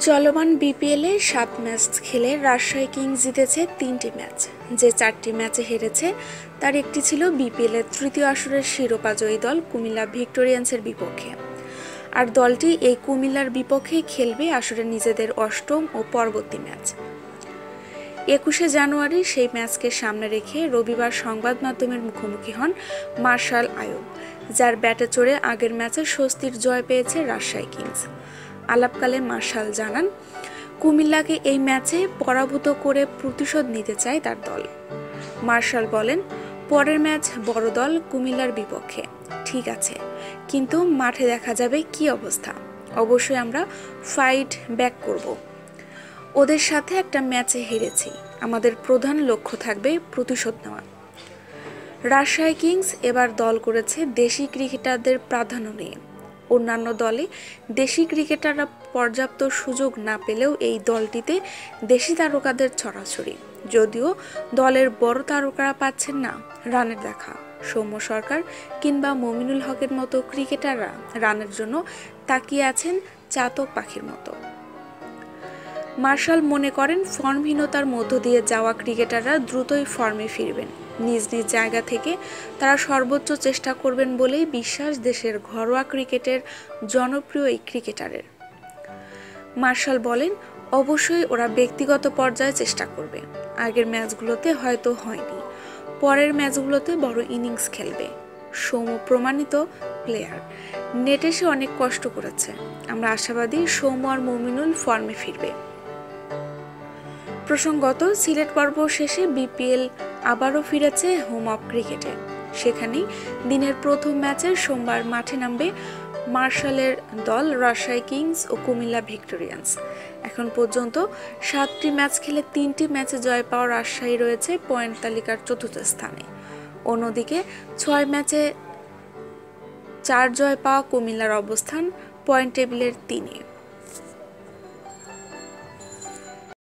চলমান বিপিএলে 7 ম্যাচ খেলে রাজশাহী কিংস জিতেছে 3টি ম্যাচ। যে 4টি ম্যাচে হেরেছে তার একটি ছিল বিপিএলের তৃতীয় আসরের শিরোপাজয়ী দল কুমিল্লা ভিক্টোরিয়ান্সের বিপক্ষে। আর দলটি এই কুমিল্লার বিপক্ষে খেলবে আসরে নিজেদের অষ্টম ও পরবর্তী ম্যাচ। 21শে জানুয়ারি সেই ম্যাচকে সামনে রেখে রবিবার সংবাদ মাধ্যমের মুখোমুখি হন মার্শাল আইয়ুব, যার ব্যাটে চড়ে আগের ম্যাচে স্বস্তির জয় পেয়েছে রাজশাহী কিংস। আলাপকালে মার্শাল জানান, কুমিল্লাকে এই ম্যাচে পরাভূত করে প্রতিশোধ নিতে চায় তার দল। মার্শাল বলেন, পরের ম্যাচ বড় দল কুমিল্লার বিপক্ষে, ঠিক আছে, কিন্তু মাঠে দেখা যাবে কি অবস্থা। অবশ্যই আমরা ফাইট ব্যাক করব। ওদের সাথে একটা ম্যাচে হেরেছি, আমাদের প্রধান লক্ষ্য থাকবে প্রতিশোধ নেওয়া। রাজশাহী কিংস এবার দল করেছে দেশি ক্রিকেটারদের প্রাধান্য নিয়ে। অন্যান্য দলে দেশি ক্রিকেটাররা পর্যাপ্ত সুযোগ না পেলেও এই দলটিতে দেশি তারকাদের ছড়াছড়ি। যদিও দলের বড় তারকারা পাচ্ছেন না রানের দেখা। সৌম্য সরকার কিংবা মমিনুল হকের মতো ক্রিকেটাররা রানের জন্য তাকিয়ে আছেন চাতক পাখির মতো। মার্শাল মনে করেন, ফর্মহীনতার মধ্য দিয়ে যাওয়া ক্রিকেটাররা দ্রুতই ফর্মে ফিরবেন। নিজ নিজ জায়গা থেকে তারা সর্বোচ্চ চেষ্টা করবেন বলেই বিশ্বাস দেশের ঘরোয়া ক্রিকেটের জনপ্রিয় এই ক্রিকেটারের। মার্শাল বলেন, অবশ্যই ওরা ব্যক্তিগত পর্যায়ে চেষ্টা করবে। আগের ম্যাচগুলোতে হয়তো হয়নি, পরের ম্যাচগুলোতে বড় ইনিংস খেলবে। সৌম্য প্রমাণিত প্লেয়ার, নেটে সে অনেক কষ্ট করেছে। আমরা আশাবাদী সৌম্য আর মমিনুল ফর্মে ফিরবে। প্রসঙ্গত, সিলেট পর্ব শেষে বিপিএল আবারও ফিরেছে হোম অফ ক্রিকেটে। সেখানেই দিনের প্রথম ম্যাচে সোমবার মাঠে নামবে মার্শালের দল রাজশাহী কিংস ও কুমিল্লা ভিক্টোরিয়ান্স। এখন পর্যন্ত 7টি ম্যাচ খেলে 3টি ম্যাচে জয় পাওয়া রাজশাহী রয়েছে পয়েন্ট তালিকার 4র্থ স্থানে। অন্যদিকে 6 ম্যাচে 4 জয় পাওয়া কুমিল্লার অবস্থান পয়েন্ট টেবিলের 3-এ।